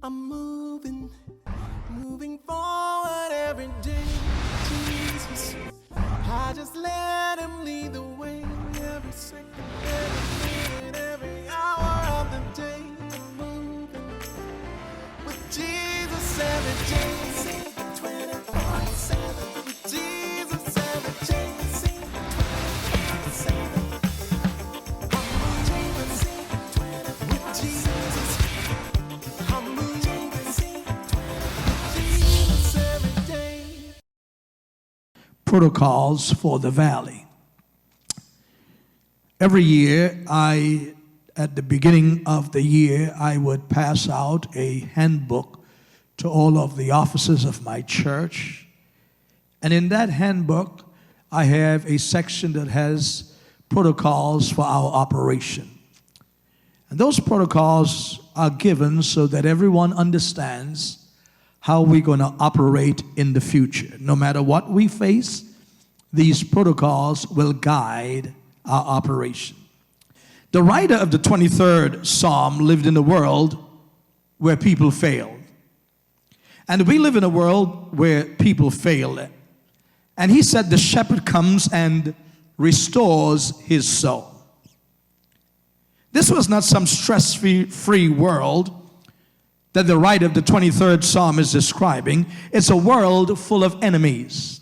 I'm moving forward every day, Jesus. I just let him lead the way every second, every minute, every hour of the day. I'm moving with Jesus every day. 24/7 with Jesus every day. 24/7. I'm moving with Jesus. I'm moving with Jesus every day. Protocols for the valley. Every year, at the beginning of the year, I would pass out a handbook to all of the officers of my church. And in that handbook, I have a section that has protocols for our operation. And those protocols are given so that everyone understands how we're going to operate in the future. No matter what we face, these protocols will guide our operation. The writer of the 23rd Psalm lived in a world where people failed. And we live in a world where people fail. And he said the shepherd comes and restores his soul. This was not some stress-free world that the writer of the 23rd Psalm is describing. It's a world full of enemies.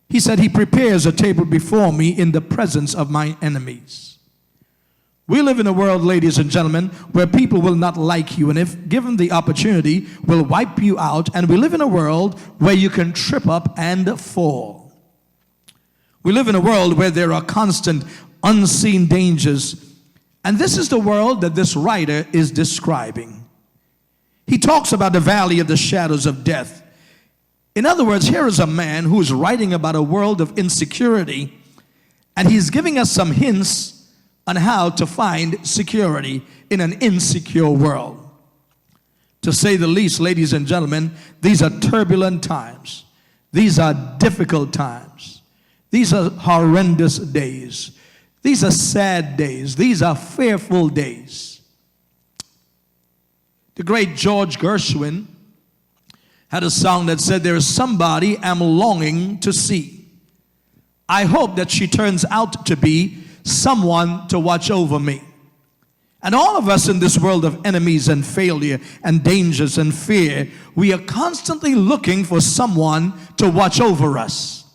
He said, he prepares a table before me in the presence of my enemies. We live in a world, ladies and gentlemen, where people will not like you, and if given the opportunity, will wipe you out. And we live in a world where you can trip up and fall. We live in a world where there are constant unseen dangers. And this is the world that this writer is describing. He talks about the valley of the shadows of death. In other words, here is a man who is writing about a world of insecurity, and he's giving us some hints on how to find security in an insecure world. To say the least, ladies and gentlemen, these are turbulent times. These are difficult times. These are horrendous days. These are sad days. These are fearful days. The great George Gershwin had a song that said, there is somebody I'm longing to see. I hope that she turns out to be someone to watch over me. And all of us in this world of enemies and failure and dangers and fear, we are constantly looking for someone to watch over us.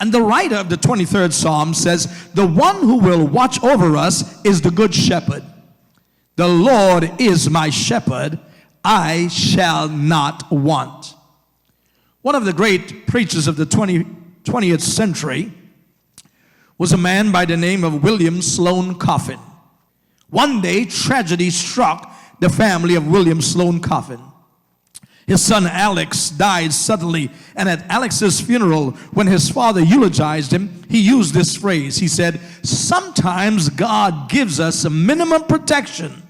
And the writer of the 23rd Psalm says, the one who will watch over us is the good shepherd. The Lord is my shepherd, I shall not want. One of the great preachers of the 20th century was a man by the name of William Sloane Coffin. One day, tragedy struck the family of William Sloane Coffin. His son Alex died suddenly, and at Alex's funeral, when his father eulogized him, he used this phrase. He said, sometimes God gives us a minimum protection,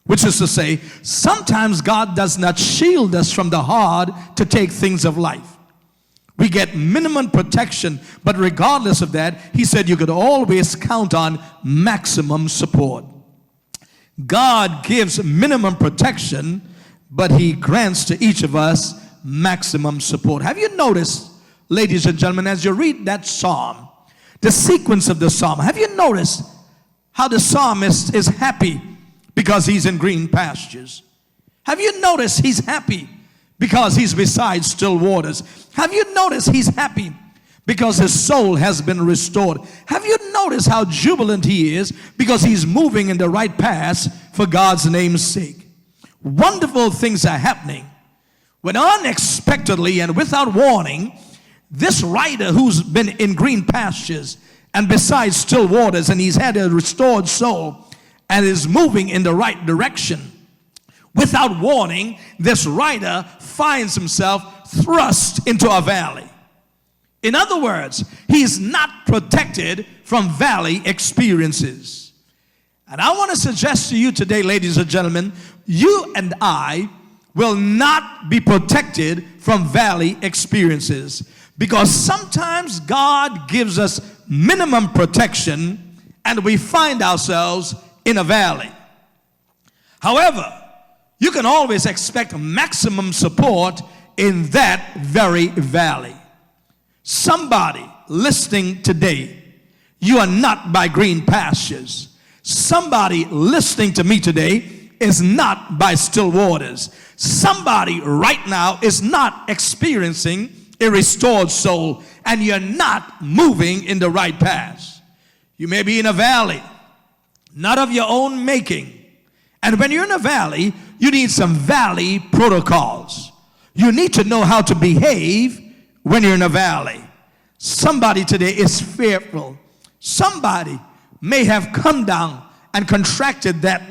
which is to say, sometimes God does not shield us from the hard to take things of life. We get minimum protection, but regardless of that, he said you could always count on maximum support. God gives minimum protection, but he grants to each of us maximum support. Have you noticed, ladies and gentlemen, as you read that psalm, the sequence of the psalm, have you noticed how the psalmist is happy because he's in green pastures? Have you noticed he's happy because he's beside still waters? Have you noticed he's happy because his soul has been restored? Have you noticed how jubilant he is because he's moving in the right paths for God's name's sake? Wonderful things are happening when unexpectedly and without warning, this writer who's been in green pastures and beside still waters, and he's had a restored soul and is moving in the right direction, without warning, this writer finds himself thrust into a valley. In other words, he's not protected from valley experiences. And I want to suggest to you today, ladies and gentlemen, you and I will not be protected from valley experiences, because sometimes God gives us minimum protection and we find ourselves in a valley. However, you can always expect maximum support in that very valley. Somebody listening today, you are not by green pastures. Somebody listening to me today is not by still waters. Somebody right now is not experiencing a restored soul, and you're not moving in the right path. You may be in a valley, not of your own making. And when you're in a valley, you need some valley protocols. You need to know how to behave when you're in a valley. Somebody today is fearful. Somebody may have come down and contracted that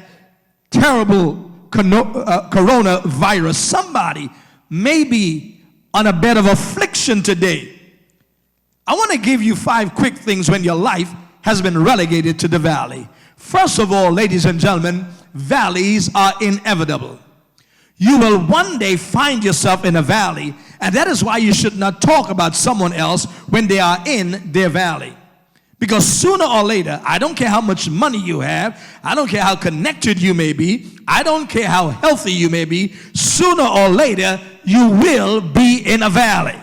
terrible coronavirus. Somebody may be on a bed of affliction today. I want to give you 5 quick things when your life has been relegated to the valley. First of all, ladies and gentlemen, valleys are inevitable. You will one day find yourself in a valley, and that is why you should not talk about someone else when they are in their valley. Because sooner or later, I don't care how much money you have, I don't care how connected you may be, I don't care how healthy you may be, sooner or later, you will be in a valley.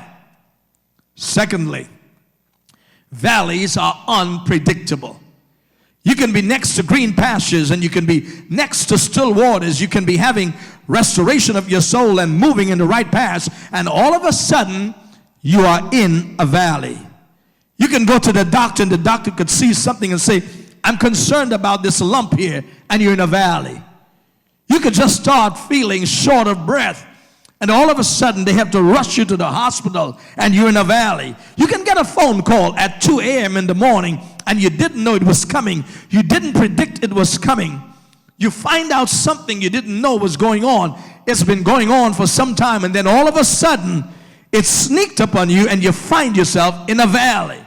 Secondly, valleys are unpredictable. You can be next to green pastures, and you can be next to still waters. You can be having restoration of your soul and moving in the right path, and all of a sudden, you are in a valley. You can go to the doctor, and the doctor could see something and say, I'm concerned about this lump here, and you're in a valley. You could just start feeling short of breath, and all of a sudden they have to rush you to the hospital, and you're in a valley. You can get a phone call at 2 a.m. in the morning, and you didn't know it was coming. You didn't predict it was coming. You find out something you didn't know was going on. It's been going on for some time, and then all of a sudden it sneaked upon you, and you find yourself in a valley.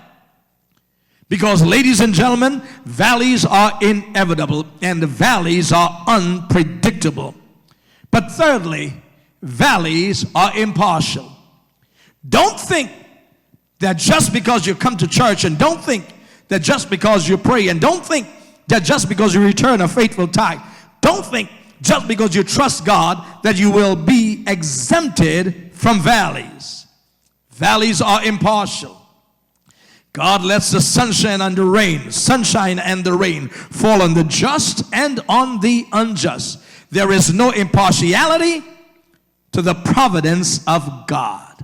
Because, ladies and gentlemen, valleys are inevitable, and the valleys are unpredictable. But thirdly, valleys are impartial. Don't think that just because you come to church, and don't think that just because you pray, and don't think that just because you return a faithful tithe, don't think just because you trust God that you will be exempted from valleys. Valleys are impartial. God lets the sunshine and the rain fall on the just and on the unjust. There is no impartiality to the providence of God.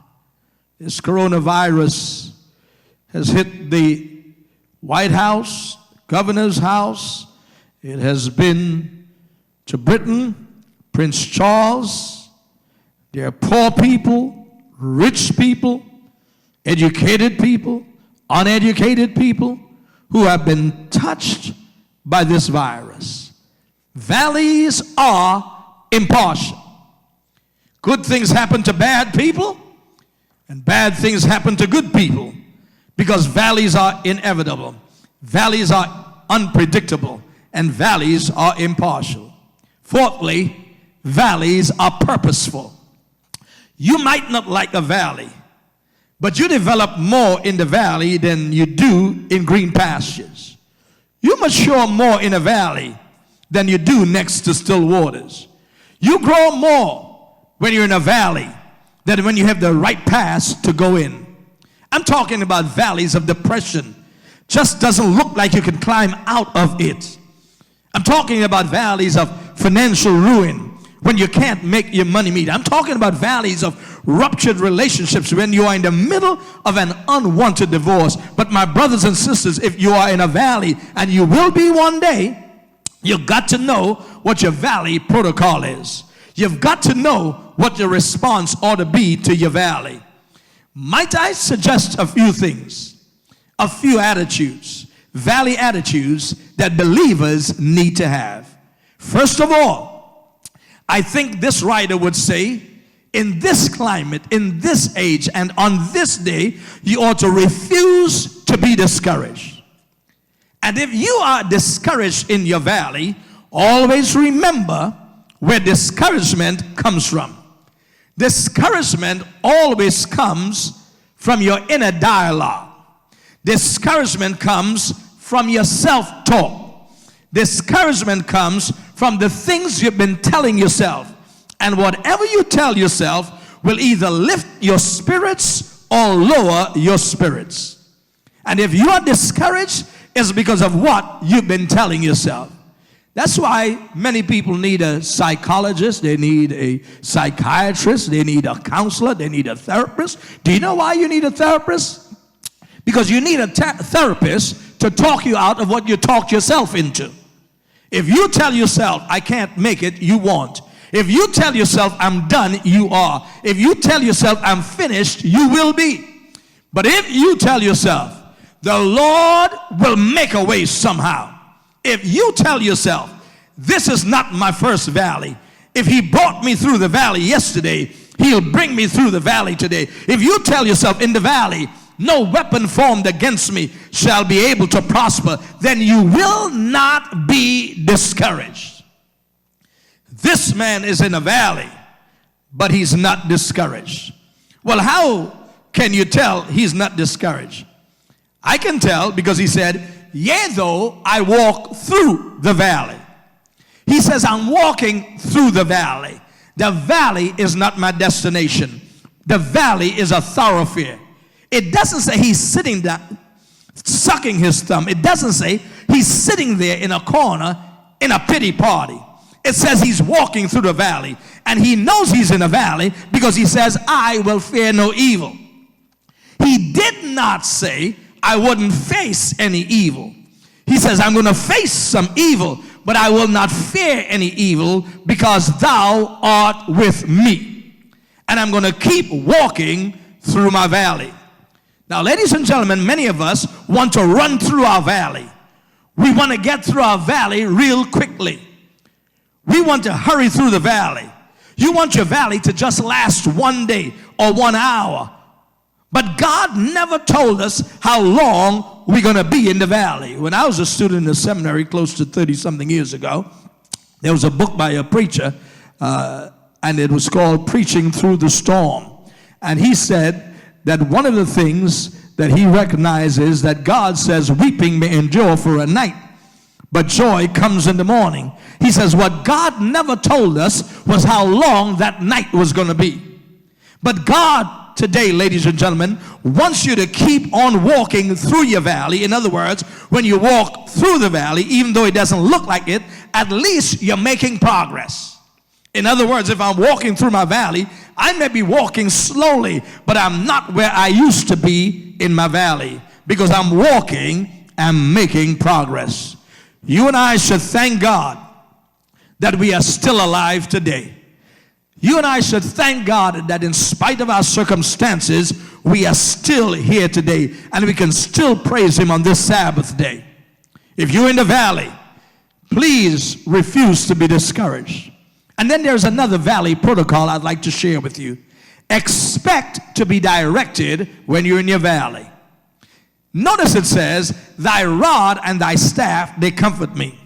This coronavirus has hit the White House, governor's house. It has been to Britain, Prince Charles. There are poor people, rich people, educated people, uneducated people who have been touched by this virus. Valleys are impartial. Good things happen to bad people, and bad things happen to good people, because valleys are inevitable. Valleys are unpredictable, and valleys are impartial. Fourthly, valleys are purposeful. You might not like a valley, but you develop more in the valley than you do in green pastures. You mature more in a valley than you do next to still waters. You grow more when you're in a valley than when you have the right path to go in. I'm talking about valleys of depression. Just doesn't look like you can climb out of it. I'm talking about valleys of financial ruin when you can't make your money meet. I'm talking about valleys of ruptured relationships when you are in the middle of an unwanted divorce. But my brothers and sisters, if you are in a valley, and you will be one day, you've got to know what your valley protocol is. You've got to know what your response ought to be to your valley. Might I suggest a few things, a few attitudes, valley attitudes that believers need to have? First of all, I think this writer would say, in this climate, in this age, and on this day, you ought to refuse to be discouraged. And if you are discouraged in your valley, always remember where discouragement comes from. Discouragement always comes from your inner dialogue. Discouragement comes from your self-talk. Discouragement comes from the things you've been telling yourself. And whatever you tell yourself will either lift your spirits or lower your spirits. And if you are discouraged, it's because of what you've been telling yourself. That's why many people need a psychologist, they need a psychiatrist, they need a counselor, they need a therapist. Do you know why you need a therapist? Because you need a therapist to talk you out of what you talked yourself into. If you tell yourself, I can't make it, you won't. If you tell yourself, I'm done, you are. If you tell yourself, I'm finished, you will be. But if you tell yourself, the Lord will make a way somehow. If you tell yourself, this is not my first valley. If he brought me through the valley yesterday, he'll bring me through the valley today. If you tell yourself in the valley, no weapon formed against me shall be able to prosper, then you will not be discouraged. This man is in a valley, but he's not discouraged. Well, how can you tell he's not discouraged? I can tell because he said, yea, though I walk through the valley. He says, I'm walking through the valley. The valley is not my destination. The valley is a thoroughfare. It doesn't say he's sitting down, sucking his thumb. It doesn't say he's sitting there in a corner in a pity party. It says he's walking through the valley. And he knows he's in a valley because he says, I will fear no evil. He did not say, I wouldn't face any evil. He says, I'm going to face some evil, but I will not fear any evil because thou art with me. And I'm going to keep walking through my valley. Now, ladies and gentlemen, many of us want to run through our valley. We want to get through our valley real quickly. We want to hurry through the valley. You want your valley to just last 1 day or 1 hour. But God never told us how long we're going to be in the valley. When I was a student in the seminary close to 30-something years ago, there was a book by a preacher, and it was called Preaching Through the Storm. And he said that one of the things that he recognizes that God says weeping may endure for a night, but joy comes in the morning. He says what God never told us was how long that night was going to be. But God today, ladies and gentlemen, wants you to keep on walking through your valley. In other words, when you walk through the valley, even though it doesn't look like it, at least you're making progress. In other words, if I'm walking through my valley, I may be walking slowly, but I'm not where I used to be in my valley because I'm walking and making progress. You and I should thank God that we are still alive today. You and I should thank God that in spite of our circumstances, we are still here today and we can still praise Him on this Sabbath day. If you're in the valley, please refuse to be discouraged. And then there's another valley protocol I'd like to share with you. Expect to be directed when you're in your valley. Notice it says, thy rod and thy staff, they comfort me.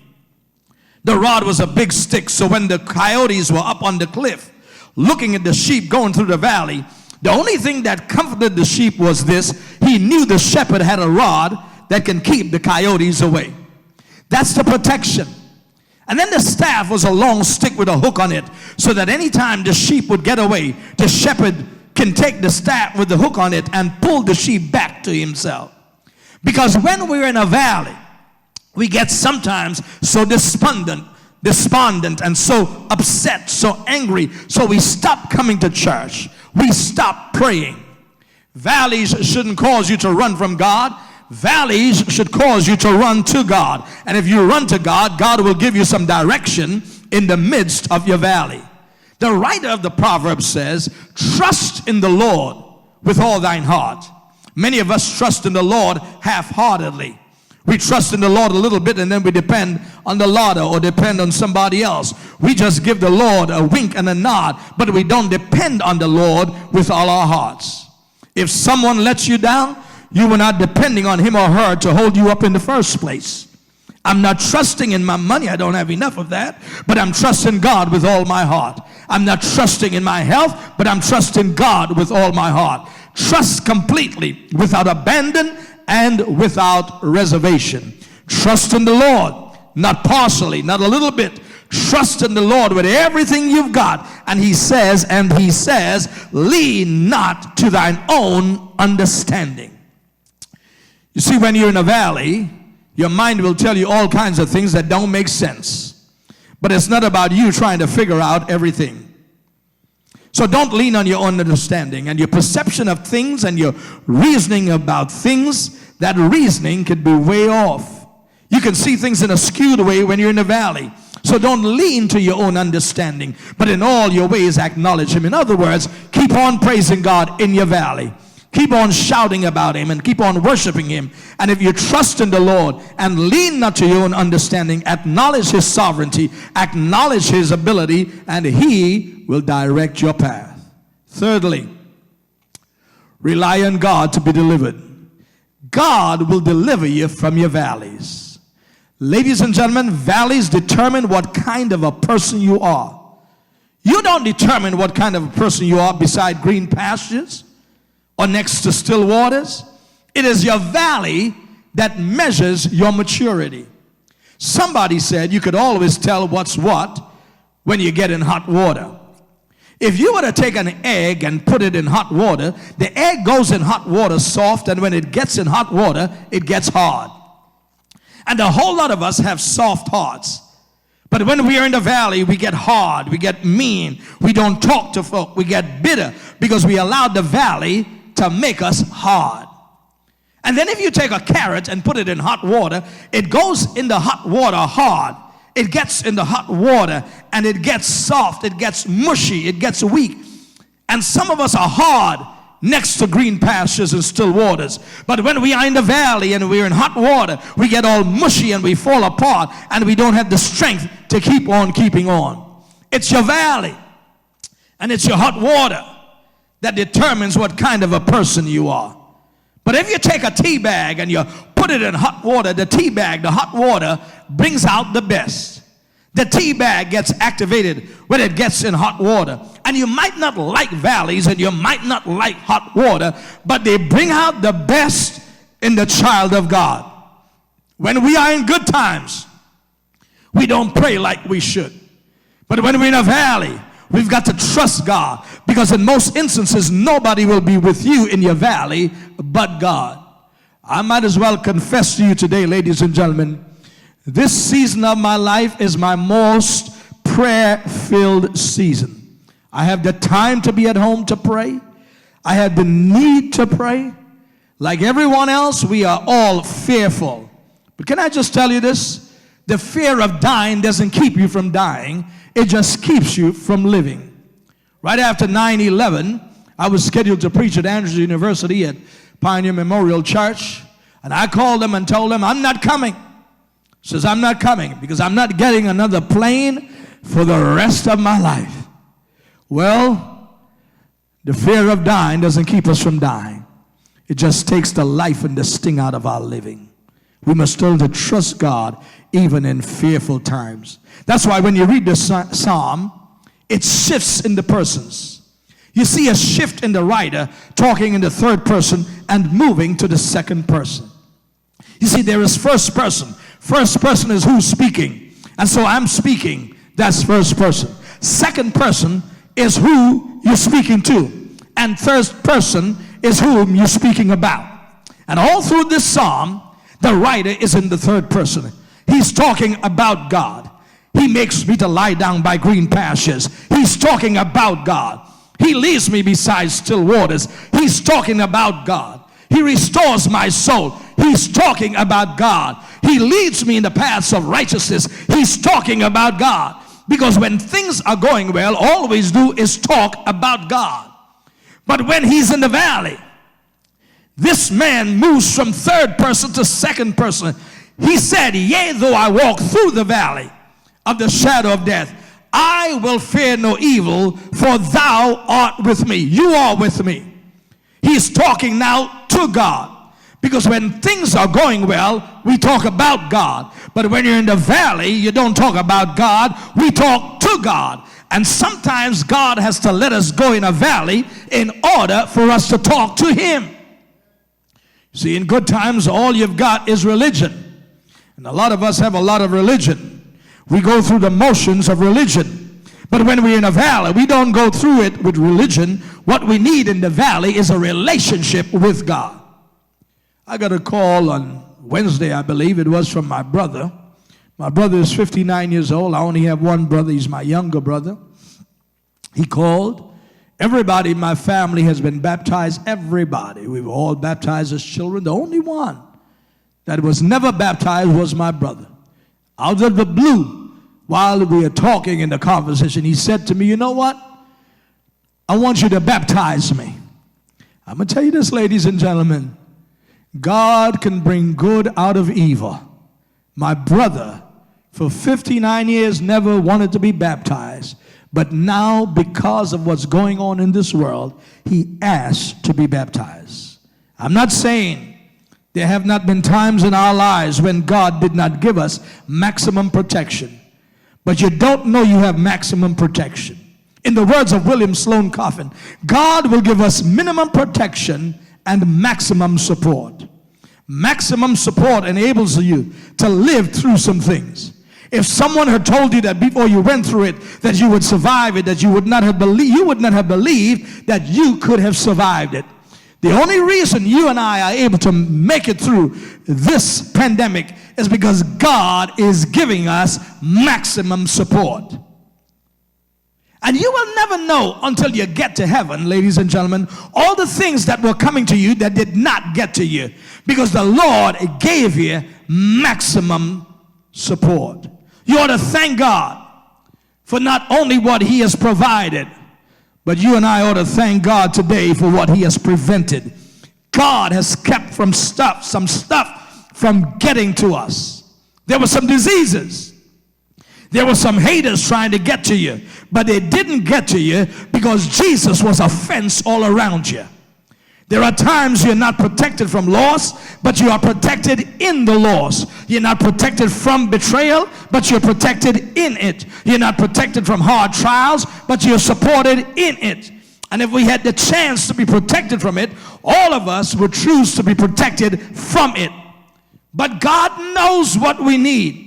The rod was a big stick, so when the coyotes were up on the cliff, looking at the sheep going through the valley, the only thing that comforted the sheep was this: he knew the shepherd had a rod that can keep the coyotes away. That's the protection. And then the staff was a long stick with a hook on it, so that anytime the sheep would get away, the shepherd can take the staff with the hook on it and pull the sheep back to himself. Because when we're in a valley, we get sometimes so despondent and so upset, so angry, so we stop coming to church. We stop praying. Valleys shouldn't cause you to run from God. Valleys should cause you to run to God. And if you run to God, God will give you some direction in the midst of your valley. The writer of the proverb says, trust in the Lord with all thine heart. Many of us trust in the Lord half-heartedly. We trust in the Lord a little bit and then we depend on the lotto or depend on somebody else. We just give the Lord a wink and a nod, but we don't depend on the Lord with all our hearts. If someone lets you down, you were not depending on him or her to hold you up in the first place. I'm not trusting in my money. I don't have enough of that, but I'm trusting God with all my heart. I'm not trusting in my health, but I'm trusting God with all my heart. Trust completely, without abandon and without reservation. Trust in the Lord, not partially, not a little bit. Trust in the Lord with everything you've got. And he says, lean not to thine own understanding. You see, when you're in a valley, your mind will tell you all kinds of things that don't make sense. But it's not about you trying to figure out everything. So don't lean on your own understanding and your perception of things and your reasoning about things. That reasoning could be way off. You can see things in a skewed way when you're in the valley. So don't lean to your own understanding, but in all your ways acknowledge him. In other words, keep on praising God in your valley. Keep on shouting about him and keep on worshiping him. And if you trust in the Lord and lean not to your own understanding, acknowledge his sovereignty, acknowledge his ability, and he will direct your path. Thirdly, rely on God to be delivered. God will deliver you from your valleys. Ladies and gentlemen, valleys determine what kind of a person you are. You don't determine what kind of a person you are beside green pastures or next to still waters. It is your valley that measures your maturity. Somebody said you could always tell what's what when you get in hot water. If you were to take an egg and put it in hot water, the egg goes in hot water soft, and when it gets in hot water, it gets hard. And a whole lot of us have soft hearts. But when we are in the valley, we get hard, we get mean, we don't talk to folk, we get bitter because we allowed the valley to make us hard. And then if you take a carrot and put it in hot water, it goes in the hot water hard. It gets in the hot water and it gets soft, it gets mushy, it gets weak. And some of us are hard next to green pastures and still waters. But when we are in the valley and we're in hot water, we get all mushy and we fall apart and we don't have the strength to keep on keeping on. It's your valley and it's your hot water that determines what kind of a person you are. But if you take a tea bag and you put it in hot water, the tea bag, the hot water brings out the best. The tea bag gets activated when it gets in hot water. And you might not like valleys and you might not like hot water, but they bring out the best in the child of God. When we are in good times, we don't pray like we should. But when we're in a valley, we've got to trust God, because in most instances, nobody will be with you in your valley but God. I might as well confess to you today, ladies and gentlemen, this season of my life is my most prayer-filled season. I have the time to be at home to pray. I have the need to pray. Like everyone else, we are all fearful. But can I just tell you this? The fear of dying doesn't keep you from dying. It just keeps you from living. Right after 9/11, I was scheduled to preach at Andrews University at Pioneer Memorial Church. And I called them and told them, I'm not coming. Says, I'm not coming because I'm not getting another plane for the rest of my life. Well, the fear of dying doesn't keep us from dying. It just takes the life and the sting out of our living. We must learn to trust God even in fearful times. That's why when you read the psalm, it shifts in the persons. You see a shift in the writer talking in the third person and moving to the second person. You see, there is first person. First person is who's speaking. And so I'm speaking. That's first person. Second person is who you're speaking to. And third person is whom you're speaking about. And all through this psalm, the writer is in the third person. He's talking about God. He makes me to lie down by green pastures. He's talking about God. He leads me beside still waters. He's talking about God. He restores my soul. He's talking about God. He leads me in the paths of righteousness. He's talking about God. Because when things are going well, all we do is talk about God. But when he's in the valley, this man moves from third person to second person. He said, yea, though I walk through the valley of the shadow of death, I will fear no evil, for thou art with me. You are with me. He's talking now to God. Because when things are going well, we talk about God. But when you're in the valley, you don't talk about God. We talk to God. And sometimes God has to let us go in a valley in order for us to talk to him. See, in good times, all you've got is religion. And a lot of us have a lot of religion. We go through the motions of religion. But when we're in a valley, we don't go through it with religion. What we need in the valley is a relationship with God. I got a call on Wednesday, I believe it was, from my brother. My brother is 59 years old. I only have one brother. He's my younger brother. He called. Everybody in my family has been baptized. Everybody. We were all baptized as children. The only one that was never baptized was my brother. Out of the blue, while we were talking in the conversation, he said to me, you know what? I want you to baptize me. I'm going to tell you this, ladies and gentlemen. God can bring good out of evil. My brother, for 59 years, never wanted to be baptized. But now, because of what's going on in this world, he asked to be baptized. I'm not saying there have not been times in our lives when God did not give us maximum protection. But you don't know you have maximum protection. In the words of William Sloane Coffin, God will give us minimum protection and maximum support. Maximum support enables you to live through some things. If someone had told you that before you went through it, that you would survive it, that you would not have believed that you could have survived it. The only reason you and I are able to make it through this pandemic is because God is giving us maximum support. And you will never know until you get to heaven, ladies and gentlemen, all the things that were coming to you that did not get to you, because the Lord gave you maximum support. You ought to thank God for not only what he has provided, but you and I ought to thank God today for what he has prevented. God has kept some stuff from getting to us. There were some diseases. There were some haters trying to get to you, but they didn't get to you because Jesus was a fence all around you. There are times you're not protected from loss, but you are protected in the loss. You're not protected from betrayal, but you're protected in it. You're not protected from hard trials, but you're supported in it. And if we had the chance to be protected from it, all of us would choose to be protected from it. But God knows what we need.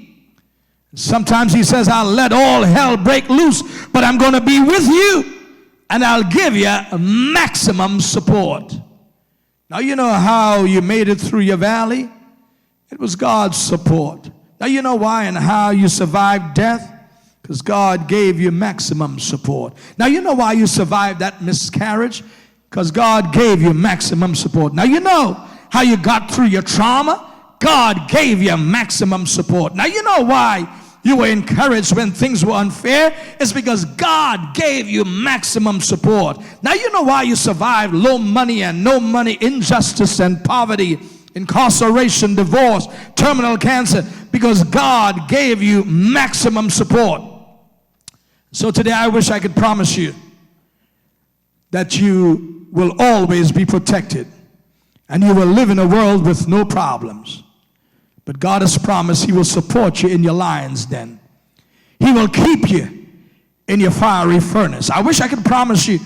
Sometimes he says, I'll let all hell break loose, but I'm going to be with you, and I'll give you maximum support. Now, you know how you made it through your valley? It was God's support. Now, you know why and how you survived death? Because God gave you maximum support. Now, you know why you survived that miscarriage? Because God gave you maximum support. Now, you know how you got through your trauma? God gave you maximum support. Now, you know why you were encouraged when things were unfair? It's because God gave you maximum support. Now you know why you survived low money and no money, injustice and poverty, incarceration, divorce, terminal cancer, because God gave you maximum support. So today I wish I could promise you that you will always be protected and you will live in a world with no problems. But God has promised he will support you in your lion's den. He will keep you in your fiery furnace. I wish I could promise you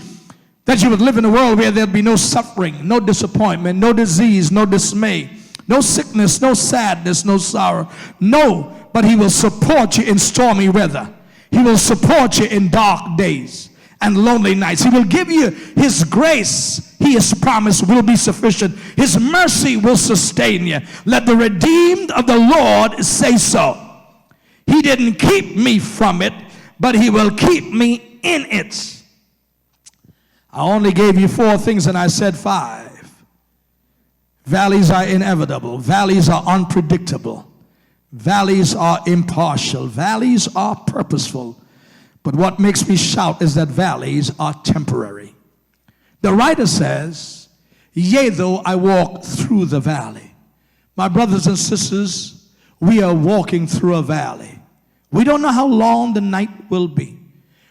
that you would live in a world where there'd be no suffering, no disappointment, no disease, no dismay, no sickness, no sadness, no sorrow. No, but he will support you in stormy weather. He will support you in dark days and lonely nights. He will give you his grace. He has promised will be sufficient. His mercy will sustain you. Let the redeemed of the Lord say so. He didn't keep me from it, but he will keep me in it. I only gave you 4 things and I said 5. Valleys are inevitable. Valleys are unpredictable. Valleys are impartial. Valleys are purposeful. But what makes me shout is that valleys are temporary. The writer says, yea, though I walk through the valley. My brothers and sisters, we are walking through a valley. We don't know how long the night will be.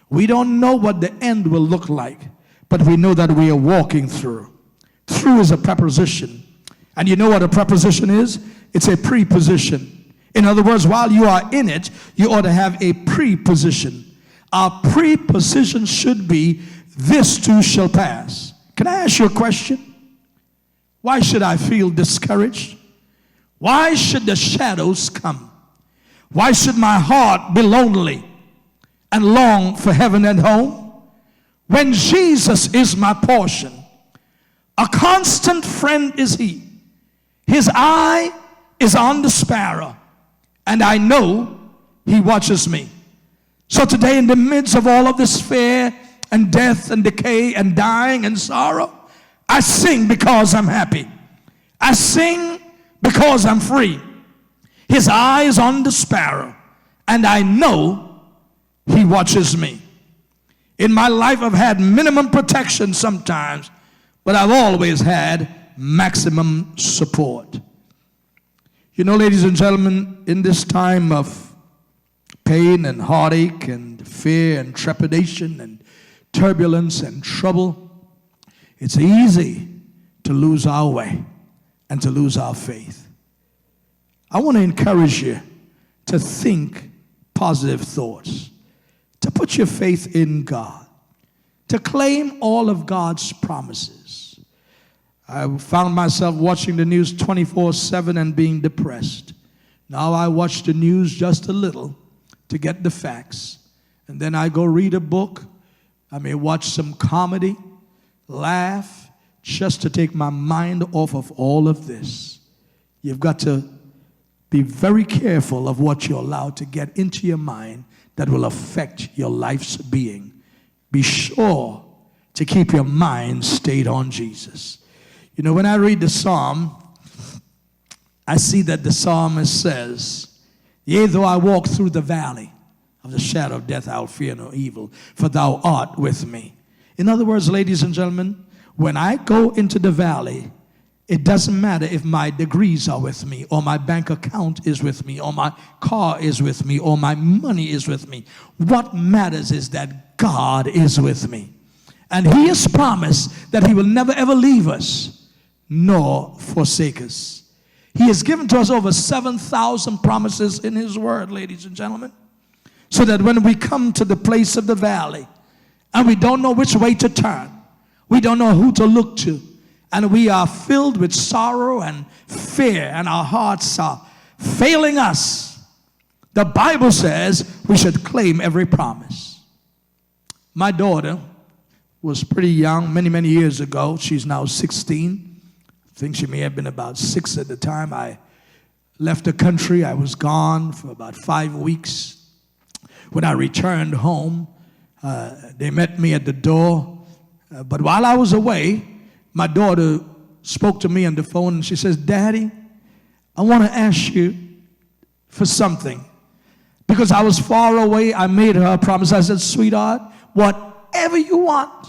We don't know what the end will look like, but we know that we are walking through. Through is a preposition. And you know what a preposition is? It's a preposition. In other words, while you are in it, you ought to have a preposition. Our preposition should be, this too shall pass. Can I ask you a question? Why should I feel discouraged? Why should the shadows come? Why should my heart be lonely and long for heaven and home? When Jesus is my portion, a constant friend is he. His eye is on the sparrow, and I know he watches me. So today, in the midst of all of this fear and death and decay and dying and sorrow, I sing because I'm happy. I sing because I'm free. His eye is on the sparrow, and I know he watches me. In my life, I've had minimum protection sometimes, but I've always had maximum support. You know, ladies and gentlemen, in this time of pain and heartache and fear and trepidation and turbulence and trouble, it's easy to lose our way and to lose our faith. I want to encourage you to think positive thoughts, to put your faith in God, to claim all of God's promises. I found myself watching the news 24/7 and being depressed. Now I watch the news just a little to get the facts. And then I go read a book. I may watch some comedy, laugh, just to take my mind off of all of this. You've got to be very careful of what you allow to get into your mind that will affect your life's being. Be sure to keep your mind stayed on Jesus. You know, when I read the psalm, I see that the psalmist says, yea, though I walk through the valley of the shadow of death, I'll fear no evil, for thou art with me. In other words, ladies and gentlemen, when I go into the valley, it doesn't matter if my degrees are with me, or my bank account is with me, or my car is with me, or my money is with me. What matters is that God is with me. And he has promised that he will never ever leave us, nor forsake us. He has given to us over 7,000 promises in his word, ladies and gentlemen. So that when we come to the place of the valley, and we don't know which way to turn, we don't know who to look to, and we are filled with sorrow and fear, and our hearts are failing us, the Bible says we should claim every promise. My daughter was pretty young many years ago. She's now 16. I think she may have been about 6 at the time. I left the country. I was gone for about 5 weeks. When I returned home, they met me at the door. But while I was away, my daughter spoke to me on the phone, and she says, Daddy, I want to ask you for something. Because I was far away, I made her a promise. I said, sweetheart, whatever you want,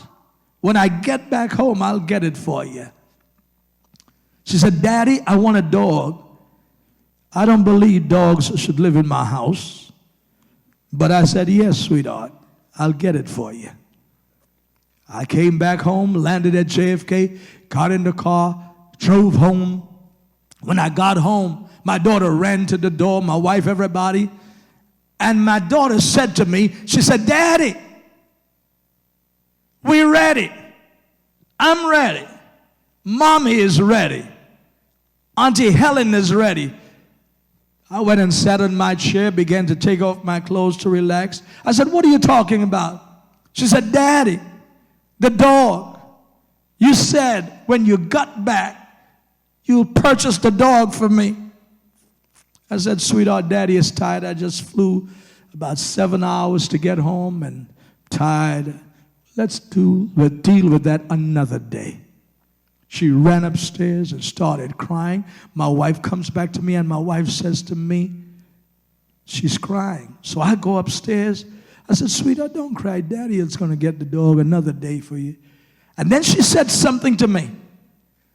when I get back home, I'll get it for you. She said, Daddy, I want a dog. I don't believe dogs should live in my house. But I said, yes, sweetheart, I'll get it for you. I came back home, landed at JFK, got in the car, drove home. When I got home, my daughter ran to the door, my wife, everybody. And my daughter said to me, she said, Daddy, we're ready. I'm ready. Mommy is ready. Auntie Helen is ready. I went and sat in my chair, began to take off my clothes to relax. I said, what are you talking about? She said, Daddy, the dog. You said when you got back, you'll purchase the dog for me. I said, sweetheart, Daddy is tired. I just flew about 7 hours to get home and tired. Let's deal with that another day. She ran upstairs and started crying. My wife comes back to me, and my wife says to me, she's crying. So I go upstairs. I said, sweetheart, don't cry. Daddy is going to get the dog another day for you. And then she said something to me.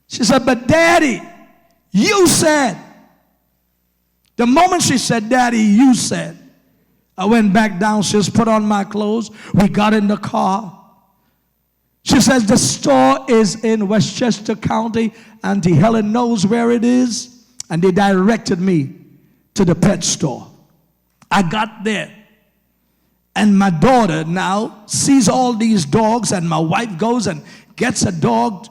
She said, but Daddy, you said. The moment she said, Daddy, you said, I went back downstairs, put on my clothes. We got in the car. She says, the store is in Westchester County. Auntie Helen knows where it is. And they directed me to the pet store. I got there. And my daughter now sees all these dogs, and my wife goes and gets a dog,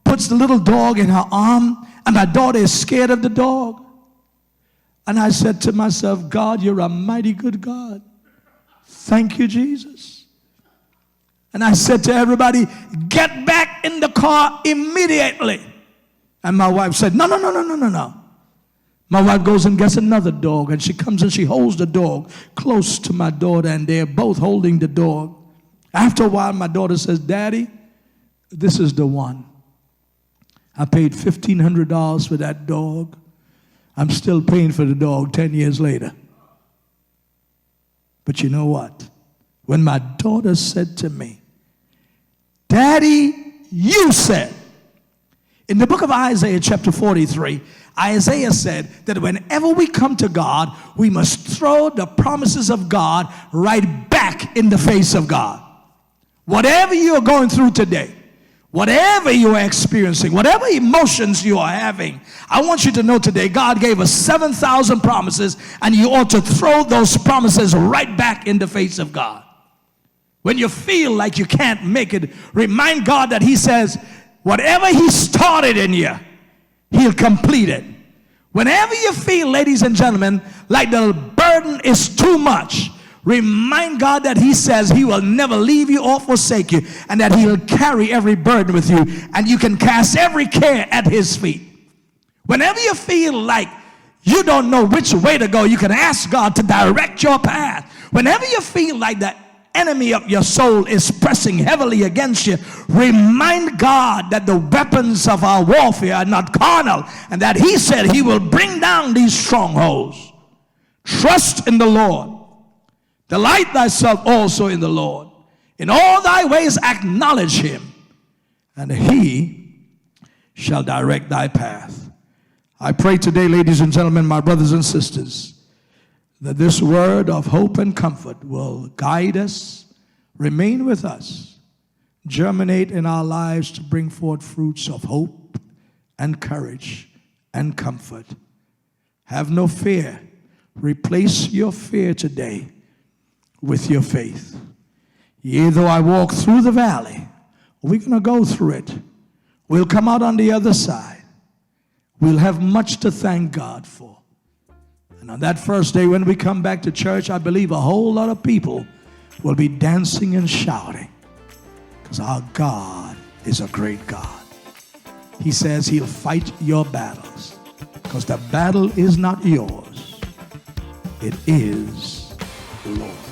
puts the little dog in her arm, and my daughter is scared of the dog. And I said to myself, God, you're a mighty good God. Thank you, Jesus. And I said to everybody, get back in the car immediately. And my wife said, no. My wife goes and gets another dog, and she comes and she holds the dog close to my daughter, and they're both holding the dog. After a while, my daughter says, Daddy, this is the one. I paid $1,500 for that dog. I'm still paying for the dog 10 years later. But you know what? When my daughter said to me, Daddy, you said, in the book of Isaiah chapter 43, Isaiah said that whenever we come to God, we must throw the promises of God right back in the face of God. Whatever you're going through today, whatever you are experiencing, whatever emotions you are having, I want you to know today, God gave us 7,000 promises, and you ought to throw those promises right back in the face of God. When you feel like you can't make it, remind God that He says, whatever He started in you, He'll complete it. Whenever you feel, ladies and gentlemen, like the burden is too much, remind God that He says He will never leave you or forsake you, and that He'll carry every burden with you, and you can cast every care at His feet. Whenever you feel like you don't know which way to go, you can ask God to direct your path. Whenever you feel like the enemy of your soul is pressing heavily against you, remind God that the weapons of our warfare are not carnal, and that He said He will bring down these strongholds. Trust in the Lord. Delight thyself also in the Lord. In all thy ways acknowledge Him, and He shall direct thy path. I pray today, ladies and gentlemen, my brothers and sisters, that this word of hope and comfort will guide us, remain with us, germinate in our lives to bring forth fruits of hope and courage and comfort. Have no fear. Replace your fear today with your faith. Yea, though I walk through the valley, we're going to go through it. We'll come out on the other side. We'll have much to thank God for. And on that first day when we come back to church, I believe a whole lot of people will be dancing and shouting, because our God is a great God. He says He'll fight your battles, because the battle is not yours. It is the Lord.